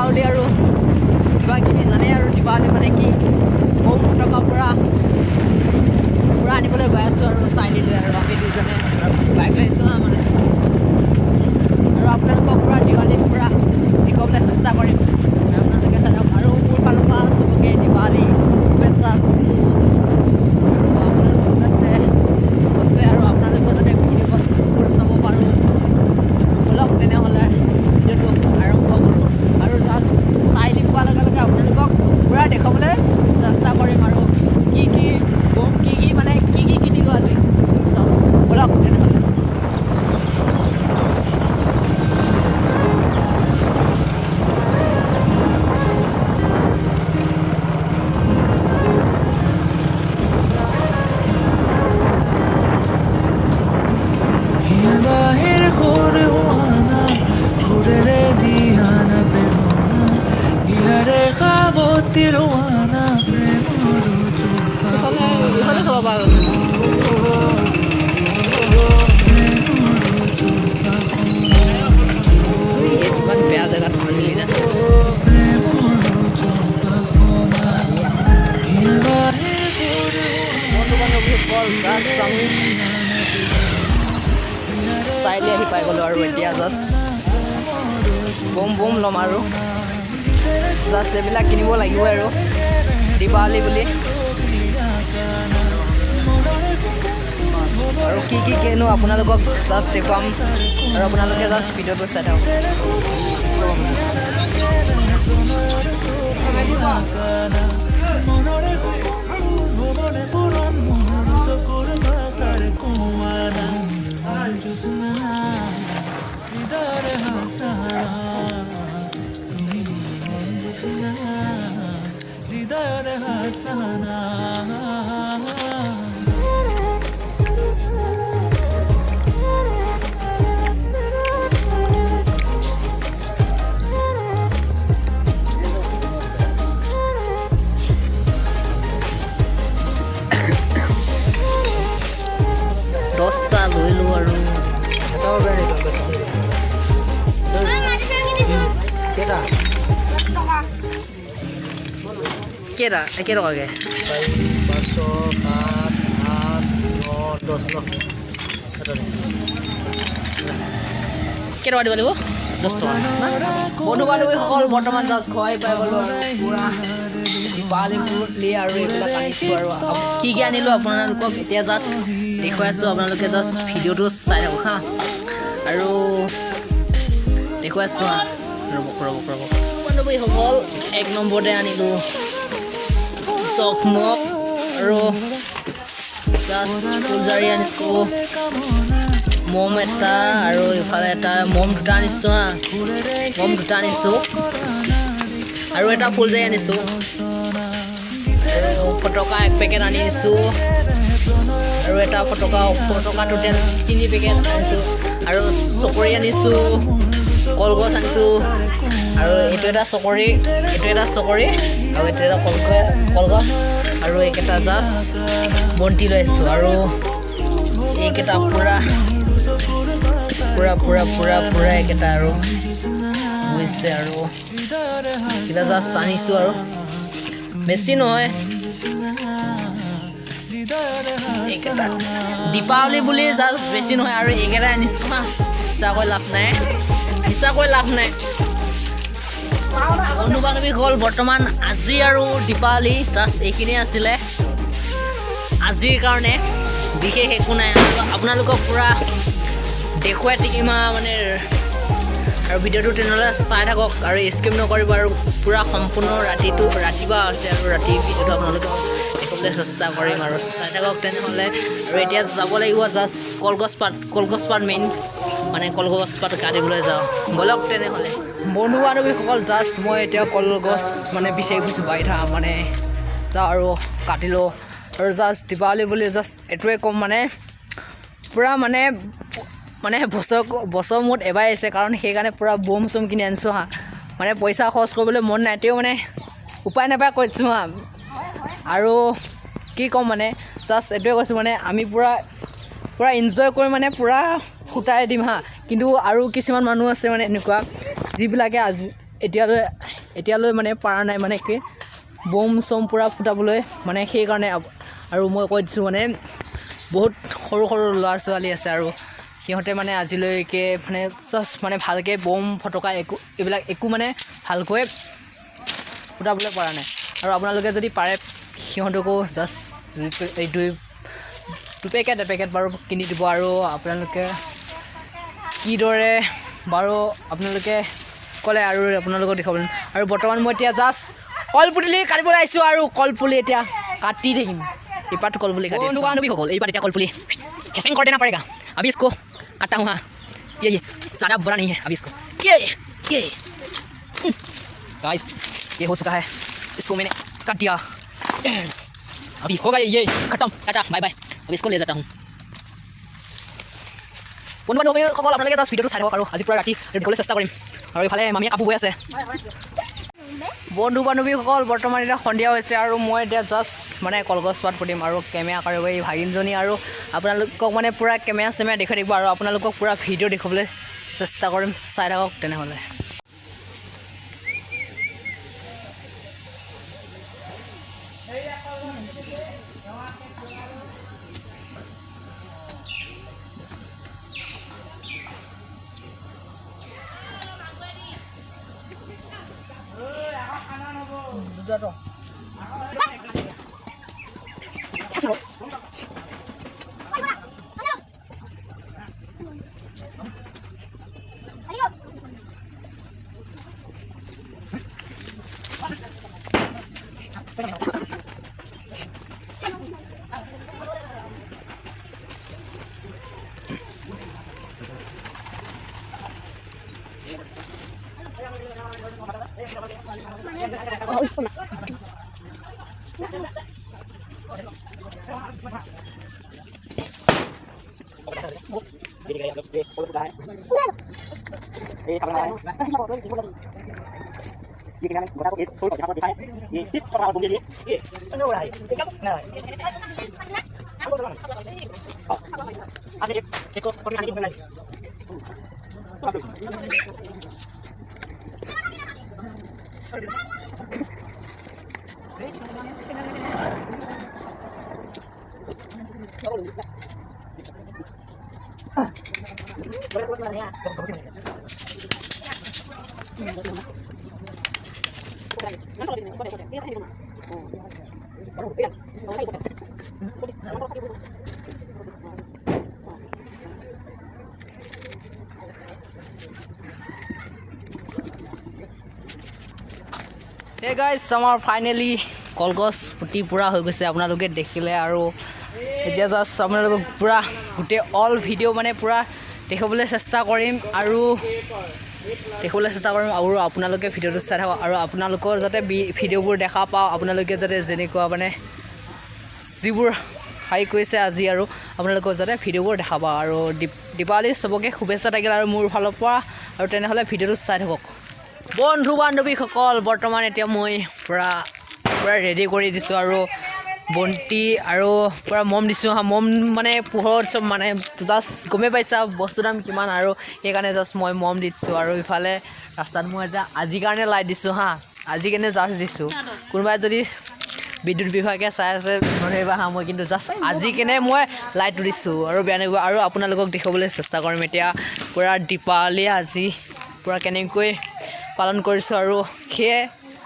দীপাৱলী আৰু কিবা কিবি জানে আৰু দীপাৱলী মানে কি বম ফটকা পৰা আনিবলৈ গৈ আছোঁ আৰু চাই দিলোঁ আৰু আমি দুজনে বাইক লৈ আহিছোঁ মানে আৰু আপোনালোকক পৰা দিৱালী পৰা দেখুৱাবলৈ চেষ্টা কৰিম আপোনালোকে চাই লওক আৰু মোৰ ফালৰ পৰা চবকে দিৱালী শুভেচ্ছা দিছোঁ আৰু আপোনালোকো যাতে আছে আৰু আপোনালোকেও যাতে ভিডিঅ'বোৰ চাব পাৰোঁ ব'লক তেনেহ'লে ভিডিঅ'টো আৰম্ভ কৰোঁ আৰু জাষ্ট চাই দি পোৱাৰ লগে লগে আপোনালোকক পূৰা দেখুৱাবলৈ চেষ্টা কৰিম আৰু কি মানে কি কিনিলোঁ আজি জাষ্ট ব'লক তেনেহ'লে চাইলে আহি পাই গ'লোঁ আৰু এতিয়া জাষ্ট বম ল'ম আৰু জাষ্ট এইবিলাক কিনিব লাগিব আৰু দীপাৱলী বুলি আৰু কি কিনো আপোনালোকক জাষ্ট দেখুৱাম আৰু আপোনালোকে জাষ্ট ভিডিঅ'টো চাই থাকক দহটা লৈলোঁ আৰু কেইটকাকৈ 4 5 8 9 10 কেইটকা দিব লাগিব 10 টকা বন্ধু বান্ধৱীসকল বৰ্তমান জাষ্ট খুৱাই পাই গ'লোঁ আৰু পূৰা দীপাৱলী আৰু এইবিলাক আনিছোঁ আৰু কি আনিলোঁ আপোনালোকক এতিয়া জাষ্ট দেখুৱাই আছোঁ আপোনালোকে জাষ্ট ভিডিঅ'টো চাই থাকক হা আৰু দেখুৱাই আছোঁ হা ৰ'ব বান্ধৱীসকল 1 নম্বৰতে আনিলোঁ চকমক আৰু জাষ্ট ফুলজাৰি আনিছোঁ মম এটা আৰু ইফালে এটা মম দুটা আনিছোঁ হা আৰু এটা ফুলজাৰি আনিছোঁ আৰু ফটকা 1 পেকেট আনিছোঁ আৰু এটা ফটকা টোটেল 3 পেকেট আনিছোঁ আৰু চকৰি আনিছোঁ কলগছ আনিছোঁ আৰু এইটো এটা চকৰি আৰু এইটো এটা কলগছ আৰু এইকেইটা জাষ্ট বন্তি লৈ আহিছোঁ আৰু এইকেইটা পুৰা এইকেইটা আৰু বুজিছে আৰু এইকেইটা জাষ্ট আনিছোঁ আৰু বেছি নহয় এইকেইটা দীপাৱলী বুলি জাষ্ট বেছি নহয় আৰু এইকেইটা আনিছোঁ হা মিছাকৈ লাভ নাই বন্ধু বান্ধৱীসকল বৰ্তমান আজি আৰু দীপাৱলী জাষ্ট এইখিনিয়ে আছিলে আজিৰ কাৰণে বিশেষ একো নাই আপোনালোকক পূৰা দেখুৱাই থাকিম মানে আৰু ভিডিঅ'টো তেনেহ'লে চাই থাকক আৰু স্কিপ নকৰিব আৰু পূৰা সম্পূৰ্ণ ৰাতিপুৱা আছে আৰু ৰাতি ভিডিঅ'টো আপোনালোকক দেখুৱাবলৈ চেষ্টা কৰিম আৰু চাই থাকক তেনেহ'লে আৰু এতিয়া যাব লাগিব জাষ্ট কলগছ পাত মেইন মানে কলগছ পাত কাটিবলৈ যাওঁ ব'লক তেনেহ'লে বন্ধু বান্ধৱীসকল জাষ্ট মই এতিয়া কলগছ মানে বিচাৰি ফুৰিছোঁ বাৰিষা মানে যাওঁ আৰু কাটি লওঁ আৰু জাষ্ট দীপাৱলী বুলি জাষ্ট এইটোৱে ক'ম মানে পূৰা মানে বছৰ মূৰত এবাৰ আহিছে কাৰণ সেইকাৰণে পূৰা বম চম কিনি আনিছোঁ হা মানে পইচা খৰচ কৰিবলৈ মন নাই তেও মানে উপায় নাপায় কৈছোঁ হা আৰু কি ক'ম মানে জাষ্ট এইটোৱে কৈছোঁ মানে আমি পূৰা এনজয় কৰি মানে পূৰা ফুটাই দিম হা কিন্তু আৰু কিছুমান মানুহ আছে মানে এনেকুৱা যিবিলাকে এতিয়ালৈ এতিয়ালৈ মানে পৰা নাই মানে কি বম চম পূৰা ফুটাবলৈ মানে সেইকাৰণে আৰু মই কৈ দিছোঁ মানে বহুত সৰু সৰু ল'ৰা ছোৱালী আছে আৰু সিহঁতে মানে আজিলৈকে মানে জাষ্ট মানে ভালকৈ বম ফটকা এইবিলাক একো মানে ভালকৈ ফুটাবলৈ পৰা নাই আৰু আপোনালোকে যদি পাৰে সিহঁতকো জাষ্ট এই দুপেকেট এপেকেট বাৰু কিনি দিব আৰু আপোনালোকে কিদৰে বাৰু আপোনালোকে ক'লে আৰু আপোনালোকক দেখুৱাব আৰু বৰ্তমান মই এতিয়া জাষ্ট কলপুলি কাটিবলৈ আহিছোঁ আৰু কলপুলি এতিয়া কাটি থাকিম এইপাৰটো কলপুলি কাটি সকল এইপাৰ এতিয়া कलपुली कैसे कर देना पड़ेगा अभी इसको काटता हूँ हाँ ये सारा बुरा नहीं है अभी इसको ये गाइस ये हो चुका है इसको मैंने काट दिया अभी होगा ये खत्म टाटा बाय बाय अब इसको ले जाता हूँ সকল আপোনালোকে জাষ্ট ভিডিঅ'টো চাই থাকক আৰু আজি পুৰা ৰাতি দেখিবলৈ চেষ্টা কৰিম আৰু এইফালে মামীয়ে কাপোৰ বৈ আছে বন্ধু বান্ধৱীসকল বৰ্তমান এতিয়া সন্ধিয়া হৈছে আৰু মই এতিয়া জাষ্ট মানে কলগছ পাত পুতিম আৰু কেমেৰা কাৰিব এই ভাগিনজনী আৰু আপোনালোকক মানে পূৰা কেমেৰা চেমেৰা দেখুৱাই থাকিব আৰু আপোনালোকক পূৰা ভিডিঅ' দেখুৱাবলৈ চেষ্টা কৰিম চাই থাকক তেনেহ'লে Hey guys, আমাৰ ফাইনেলি কলগছ পুতি পুৰা হৈ গৈছে আপোনালোকে দেখিলে আৰু এতিয়া জাষ্ট আপোনালোকক পুৰা গোটেই অল ভিডিঅ' মানে পুৰা দেখাবলৈ চেষ্টা কৰিম আৰু আপোনালোকে ভিডিঅ'টো চাই থাকক আৰু আপোনালোকৰ যাতে ভিডিঅ'বোৰ দেখা পাওঁ আপোনালোকে যাতে যেনেকুৱা মানে যিবোৰ হাই কৰিছে আজি আৰু আপোনালোকৰ যাতে ভিডিঅ'বোৰ দেখা পাওঁ আৰু দীপাৱলী চবকে শুভেচ্ছা থাকিল আৰু মোৰ ফালৰ পৰা আৰু তেনেহ'লে ভিডিঅ'টো চাই থাকক বন্ধু বান্ধৱীসকল বৰ্তমান এতিয়া মই পুৰা ৰেডি কৰি দিছোঁ আৰু বন্তি আৰু পুৰা মম দিছোঁ হা মম মানে পোহৰত চব মানে জাষ্ট গমেই পাইছা বস্তুৰ দাম কিমান আৰু সেইকাৰণে জাষ্ট মই মম দিছোঁ আৰু ইফালে ৰাস্তাত মই এটা আজিৰ কাৰণে লাইট দিছোঁ হা আজি কাৰণে জাষ্ট দিছোঁ কোনোবাই যদি বিদ্যুৎ বিভাগে চাই আছে নধৰিবা হা মই কিন্তু জাষ্ট আজি কেনে মই লাইটটো দিছোঁ আৰু বেয়া নাহিব আৰু আপোনালোকক দেখুৱাবলৈ চেষ্টা কৰিম এতিয়া পুৰা দীপাৱলী আজি পুৰা কেনেকৈ পালন কৰিছোঁ আৰু সেয়ে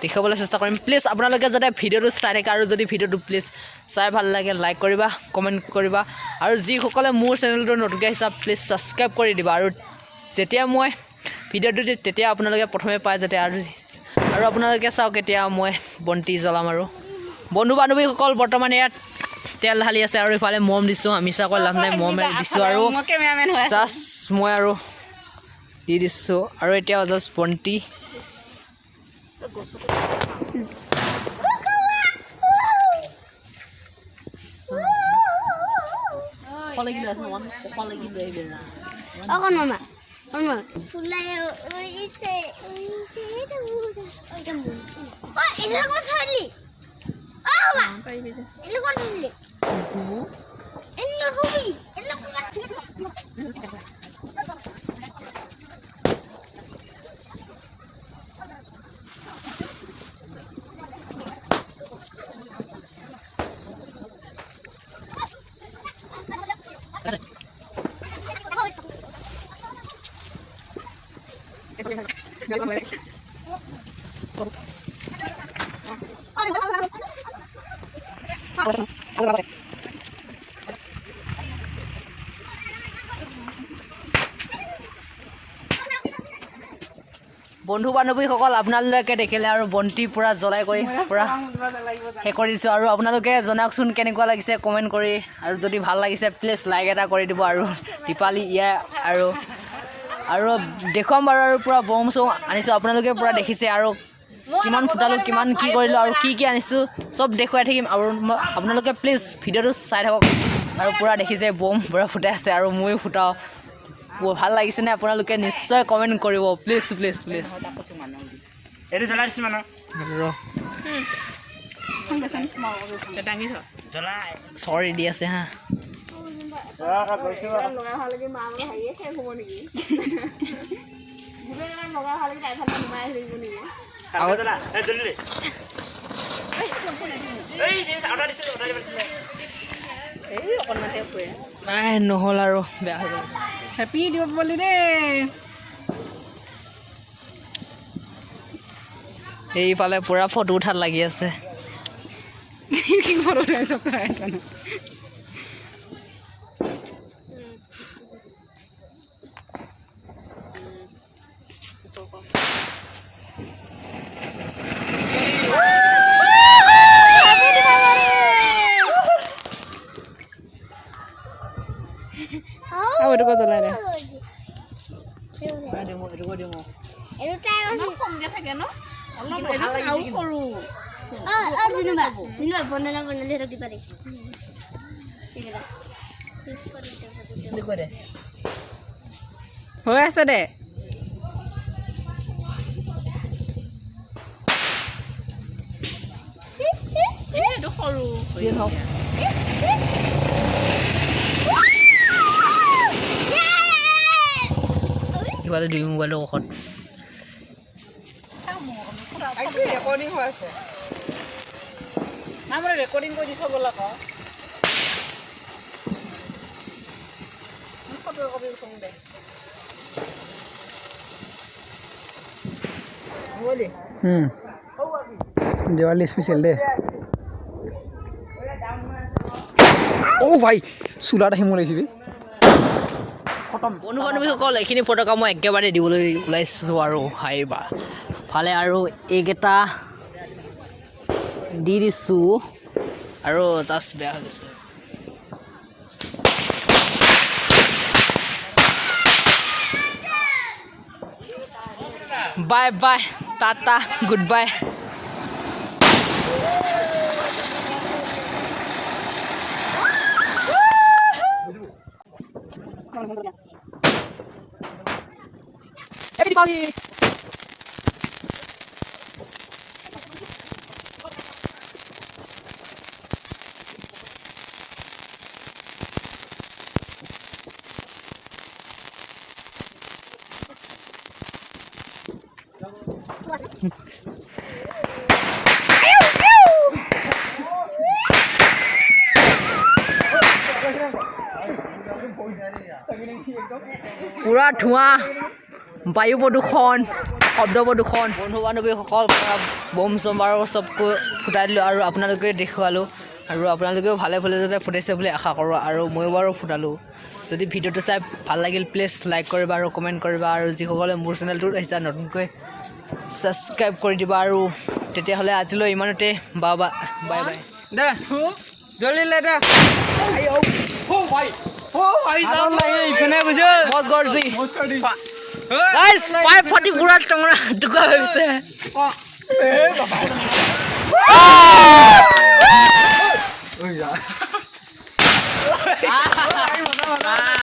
দেখাবলৈ চেষ্টা কৰিম প্লিজ আপোনালোকে যাতে ভিডিঅ'টো চাই থাকে আৰু যদি ভিডিঅ'টো প্লিজ চাই ভাল লাগে লাইক কৰিবা কমেণ্ট কৰিবা আৰু যিসকলে মোৰ চেনেলটো নতুনকৈ আহিছা প্লিজ ছাবস্ক্ৰাইব কৰি দিবা আৰু যেতিয়া মই ভিডিঅ'টো দিম তেতিয়া আপোনালোকে প্ৰথমে পায় যাতে আৰু আপোনালোকে চাওক এতিয়া মই বন্তি জ্বলাম আৰু বন্ধু বান্ধৱীসকল বৰ্তমান ইয়াত তেল ঢালি আছে আৰু ইফালে মম দিছোঁ আমি চাকৈ লাভ নাই মম দিছোঁ আৰু জাষ্ট মই আৰু দি দিছোঁ আৰু এতিয়া জাষ্ট বন্তি বন্ধু বান্ধৱীসকল আপোনালোকে দেখিলে আৰু বন্তি পুৰা জ্বলাই কৰি পুৰা শেষ কৰি দিছোঁ আৰু আপোনালোকে জনাওকচোন কেনেকুৱা লাগিছে কমেণ্ট কৰি আৰু যদি ভাল লাগিছে প্লিজ লাইক এটা কৰি দিব আৰু দীপাৱলী আৰু দেখুৱাম বাৰু আৰু পুৰা বম চম আনিছোঁ আপোনালোকে পুৰা দেখিছে আৰু কিমান ফুটালোঁ কিমান কি কৰিলোঁ আৰু কি আনিছোঁ চব দেখুৱাই থাকিম আৰু আপোনালোকে প্লিজ ভিডিঅ'টো চাই থাকক আৰু পুৰা দেখিছে বম পুৰা ফুটাই আছে আৰু ময়ো ফুটাওঁ ভাল লাগিছেনে আপোনালোকে নিশ্চয় কমেণ্ট কৰিব প্লিজ চৰি দি আছে হা নহ'ল আৰু বেয়া হৈ গ'ল হেপী দীপাৱলী দেই এইফালে পুৰা ফটো উঠাত লাগি আছে জ্বলাই দে হৈ আছে দে ইফালে দুই মোবাইলৰ ঔষধ ৰেকৰ্ডিং হৈ আছে না মানে ৰেকৰ্ডিং কৰি দিছ ব'লা ক ফটো কপি উঠাম দে দেৱালী স্পেচিয়েল দে অ' ভাই চোলাত আহিম ওলাইছিবি বন্ধু বান্ধৱীসকল এইখিনি ফটকা মই একেবাৰে দিবলৈ ওলাইছোঁ আৰু হাইবা ভালে আৰু এইকেইটা দি দিছোঁ আৰু জাষ্ট বেয়া হৈ গৈছে bye bye Tata good bye Happy Dipawali! পুৰা ধোঁৱা বায়ু প্ৰদূষণ শব্দ প্ৰদূষণ বন্ধু বান্ধৱীসকল বম চম আৰু চব ফুটাই দিলোঁ আৰু আপোনালোকে দেখুৱালোঁ আৰু আপোনালোকেও ভালে যাতে ফুটাইছে বুলি আশা কৰোঁ আৰু ময়ো বাৰু ফুটালোঁ যদি ভিডিঅ'টো চাই ভাল লাগিল প্লিজ লাইক কৰিবা আৰু কমেণ্ট কৰিবা আৰু যিসকলে মোৰ চেনেলটোত আহিছা নতুনকৈ ছাবস্ক্ৰাইব কৰি দিবা আৰু তেতিয়াহ'লে আজিলৈ ইমানতে বাই বাই দে জলদি দে Guys, 540 pura tukar habis.